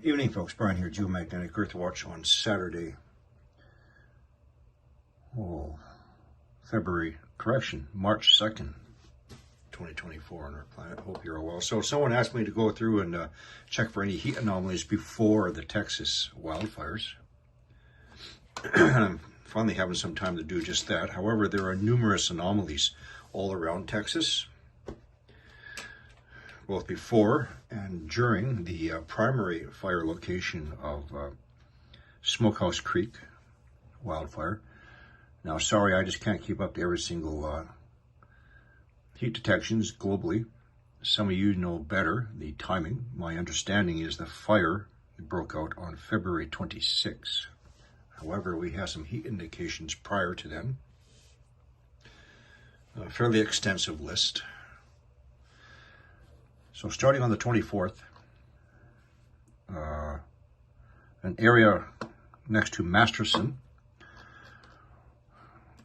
Evening, folks. Brian here, Geomagnetic Earth Watch on Saturday. March 2nd, 2024 on our planet. Hope you're all well. So someone asked me to go through and check for any heat anomalies before the Texas wildfires. I'm finally having some time to do just that. However, there are numerous anomalies all around Texas, both before and during the primary fire location of Smokehouse Creek wildfire. Now, sorry, I just can't keep up to every single heat detections globally. Some of you know better the timing. My understanding is the fire broke out on February 26. However, we have some heat indications prior to then. A fairly extensive list. So starting on the 24th, an area next to Masterson,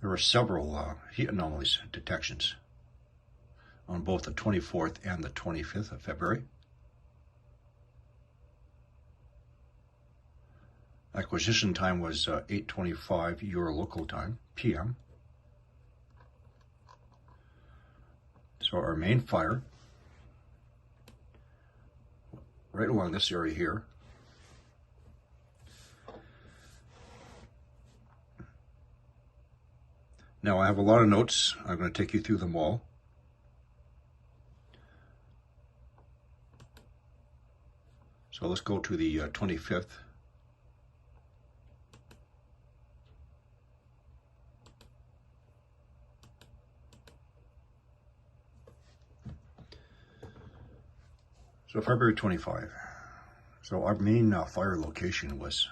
there were several heat anomalies detections on both the 24th and the 25th of February. Acquisition time was 8:25 your local time, PM. So our main fire, right along this area here, now I have a lot of notes. I'm going to take you through them all. So let's go to the 25th. So February 25. So our main fire location was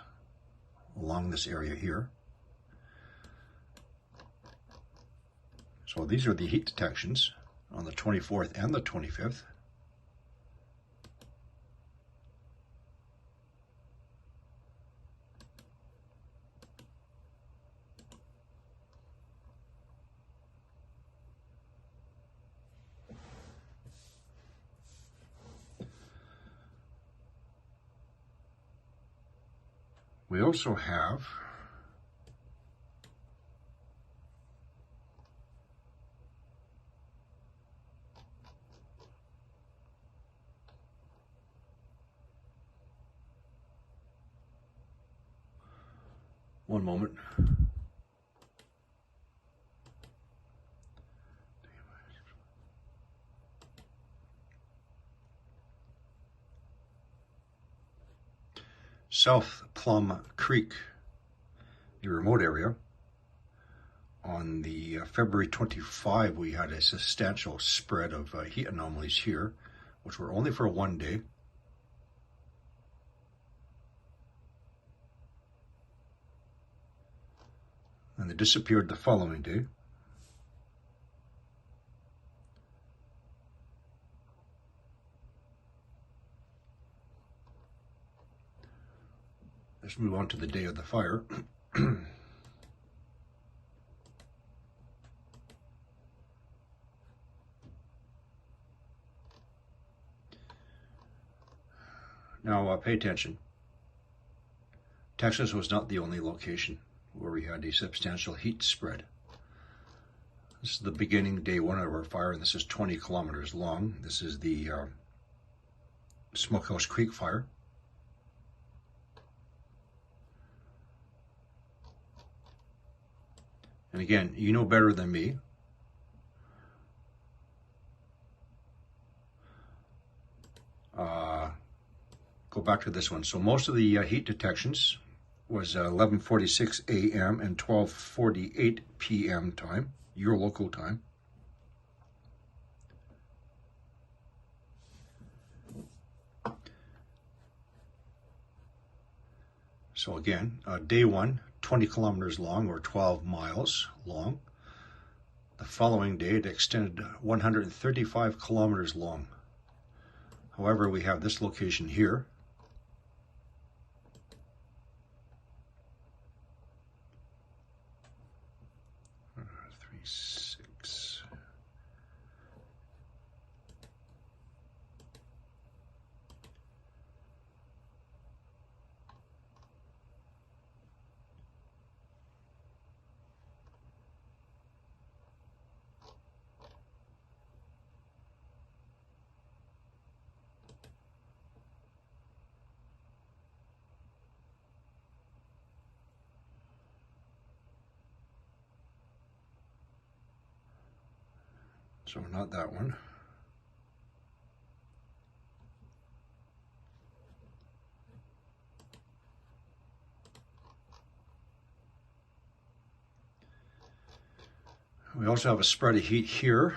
along this area here. So these are the heat detections on the 24th and the 25th. We also have one moment. South Plum Creek, the remote area. On the February 25, we had a substantial spread of heat anomalies here, which were only for one day. And they disappeared the following day. Let's move on to the day of the fire. Now, pay attention. Texas was not the only location where we had a substantial heat spread. This is the beginning, day one of our fire, and this is 20 kilometers long. This is the Smokehouse Creek fire. And again, you know better than me. Go back to this one. So most of the heat detections was 11:46 a.m. and 12:48 p.m. time, your local time. So again, day one, 20 kilometers long or 12 miles long. The following day, it extended 135 kilometers long. However, we have this location here. So not that one. We also have a spread of heat here.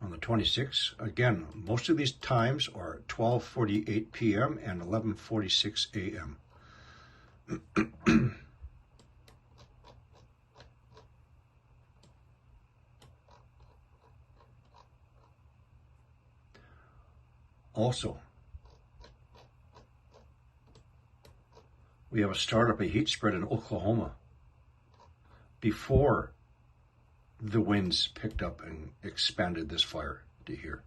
On the 26th, again, most of these times are 12:48 p.m. and 11:46 a.m. Also, we have a startup, a heat spread in Oklahoma before the winds picked up and expanded this fire to here.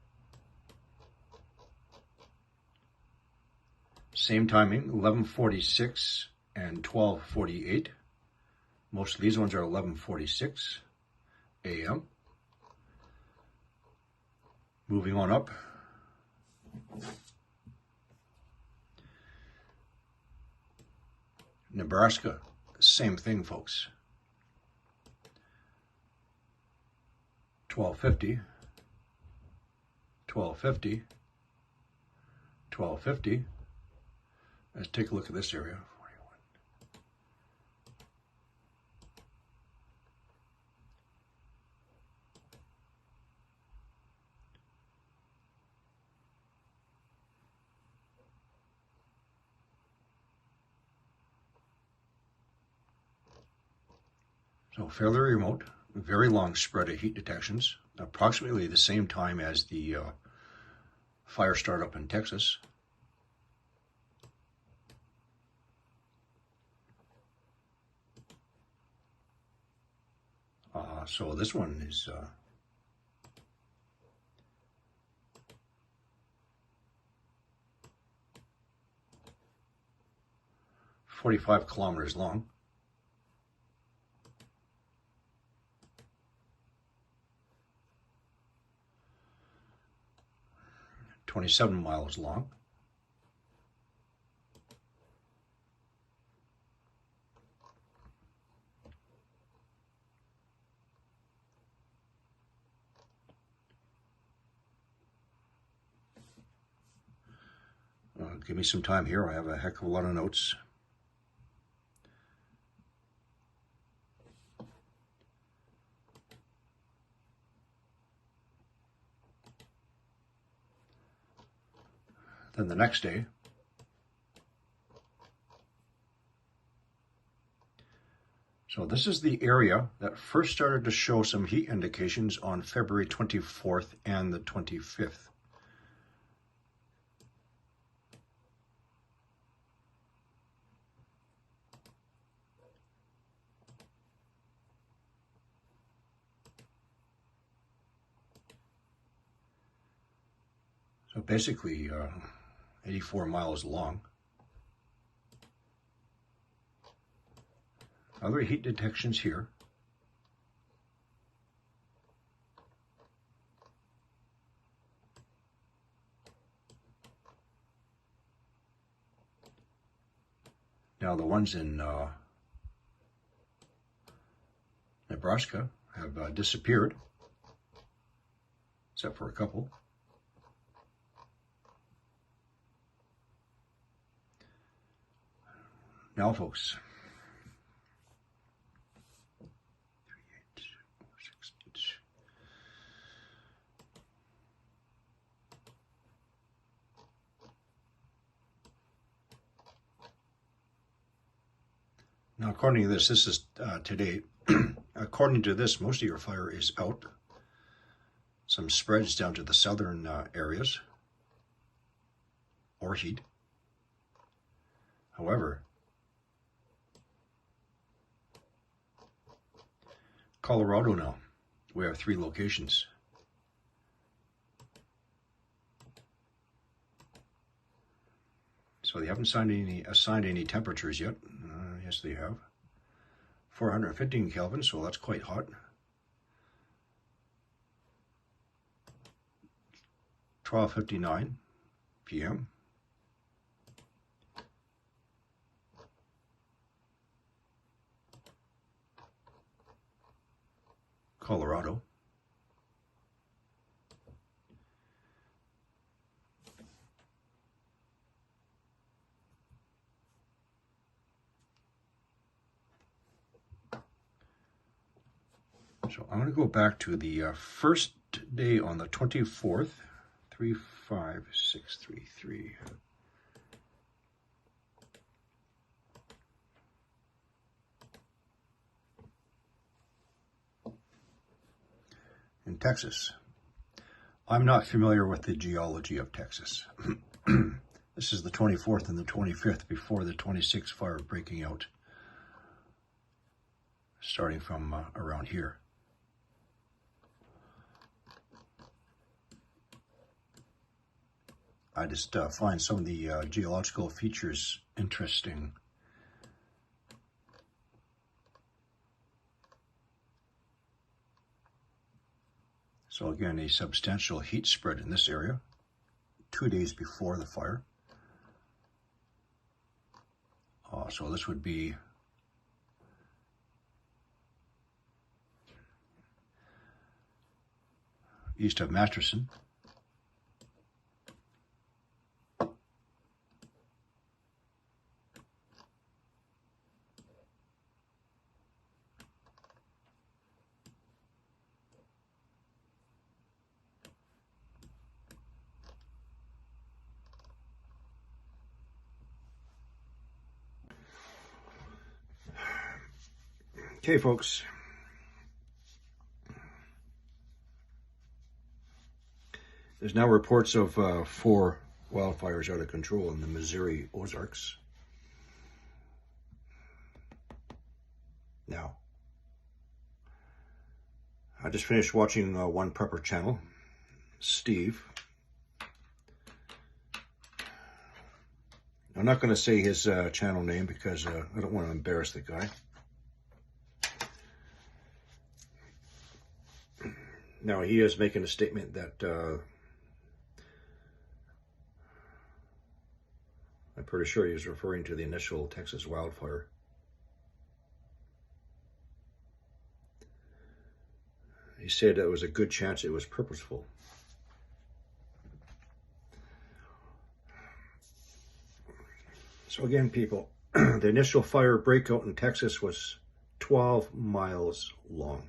Same timing, 11:46 and 12:48. Most of these ones are 11:46 a.m. Moving on up. Nebraska, same thing, folks. 12:50, 12:50, 12:50. Let's take a look at this area. 41. So fairly remote, very long spread of heat detections, approximately the same time as the fire startup in Texas. So this one is 45 kilometers long. $27 miles long. Give me some time here. I have a heck of a lot of notes. Then the next day, so this is the area that first started to show some heat indications on February 24th and the 25th. So basically 84 miles long. Other heat detections here. Now the ones in Nebraska have disappeared, except for a couple. Now, folks, 3, 8, 4, 6, 8. Now, according to this is today. According to this, most of your fire is out. Some spreads down to the southern areas or heat. However, Colorado now, we have 3 locations. So they haven't assigned any temperatures yet. Yes, they have. 415 Kelvin, so that's quite hot. 12:59 p.m. Colorado. So I'm going to go back to the first day on the 24th, 35633. In Texas. I'm not familiar with the geology of Texas. This is the 24th and the 25th before the 26th fire breaking out, starting from around here. I just find some of the geological features interesting. So again, a substantial heat spread in this area 2 days before the fire. So this would be east of Masterson. Okay, folks. There's now reports of 4 wildfires out of control in the Missouri Ozarks. Now, I just finished watching one prepper channel, Steve. I'm not going to say his channel name because I don't want to embarrass the guy. Now, he is making a statement that I'm pretty sure he was referring to the initial Texas wildfire. He said there was a good chance it was purposeful. So again, people, the initial fire breakout in Texas was 12 miles long.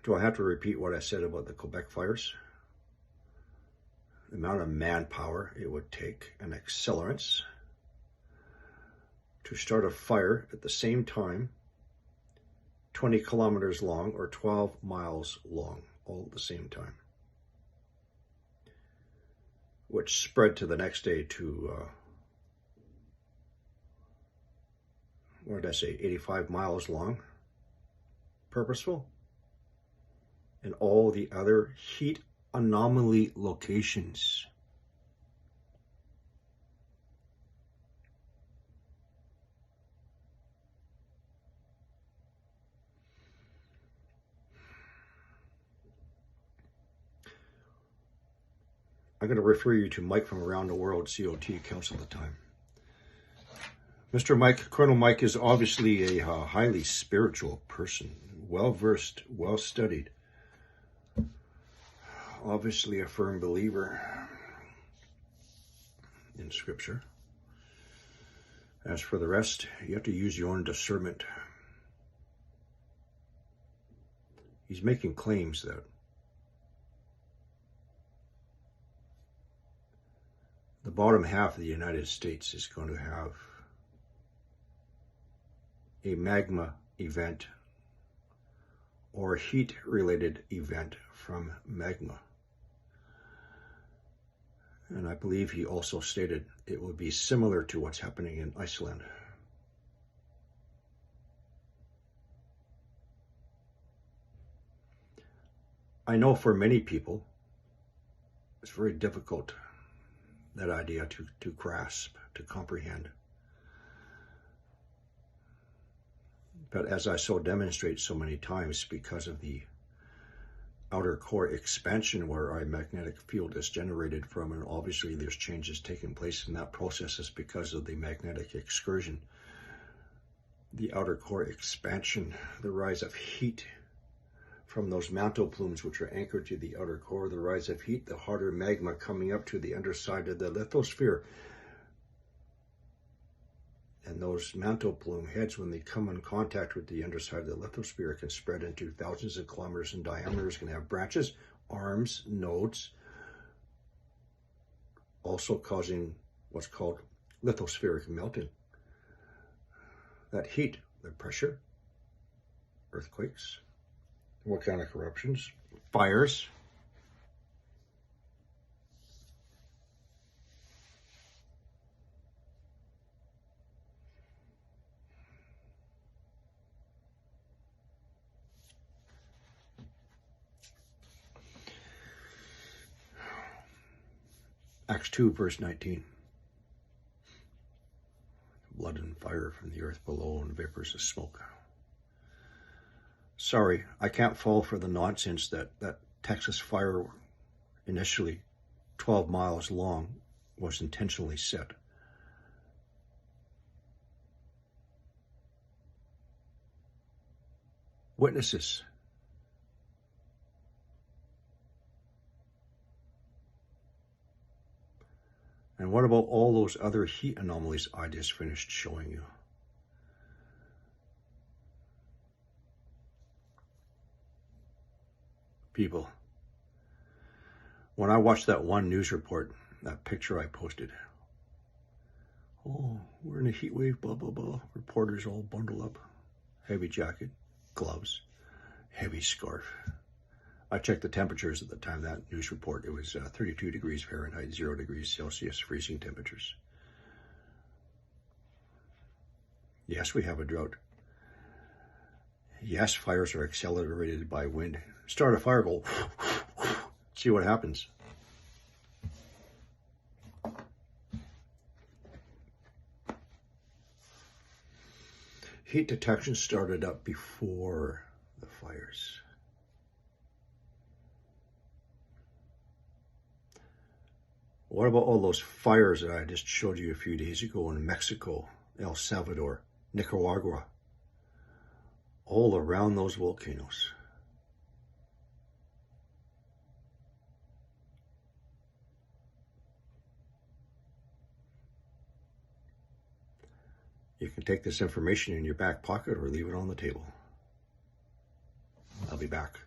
Do I have to repeat what I said about the Quebec fires? The amount of manpower it would take and accelerants to start a fire at the same time, 20 kilometers long or 12 miles long, all at the same time, which spread to the next day to, what did I say, 85 miles long, Purposeful, and all the other heat anomaly locations. I'm going to refer you to Mike from Around the World, COT, Council at the time. Mr. Mike, Colonel Mike is obviously a highly spiritual person, well-versed, well-studied, obviously a firm believer in Scripture. As for the rest, you have to use your own discernment. He's making claims that the bottom half of the United States is going to have a magma event or a heat-related event from magma. And I believe he also stated it would be similar to what's happening in Iceland. I know for many people, it's very difficult, that idea to grasp, to comprehend. But as I so demonstrate so many times, because of the outer core expansion where our magnetic field is generated from, and obviously there's changes taking place in that process is because of the magnetic excursion. The outer core expansion, the rise of heat from those mantle plumes which are anchored to the outer core, the rise of heat, the harder magma coming up to the underside of the lithosphere. And those mantle plume heads, when they come in contact with the underside of the lithosphere, can spread into thousands of kilometers in diameter, can have branches, arms, nodes, also causing what's called lithospheric melting. That heat, the pressure, earthquakes, volcanic eruptions, fires, Acts 2, verse 19. Blood and fire from the earth below and vapors of smoke. Sorry, I can't fall for the nonsense that Texas fire, initially 12 miles long, was intentionally set. Witnesses. And what about all those other heat anomalies I just finished showing you? People, when I watched that one news report, that picture I posted, oh, we're in a heat wave, blah, blah, blah. Reporters all bundled up, heavy jacket, gloves, heavy scarf. I checked the temperatures at the time of that news report. It was 32 degrees Fahrenheit, 0 degrees Celsius, freezing temperatures. Yes, we have a drought. Yes, fires are accelerated by wind. Start a fire, go, see what happens. Heat detection started up before the fires. What about all those fires that I just showed you a few days ago in Mexico, El Salvador, Nicaragua, all around those volcanoes? You can take this information in your back pocket or leave it on the table. I'll be back.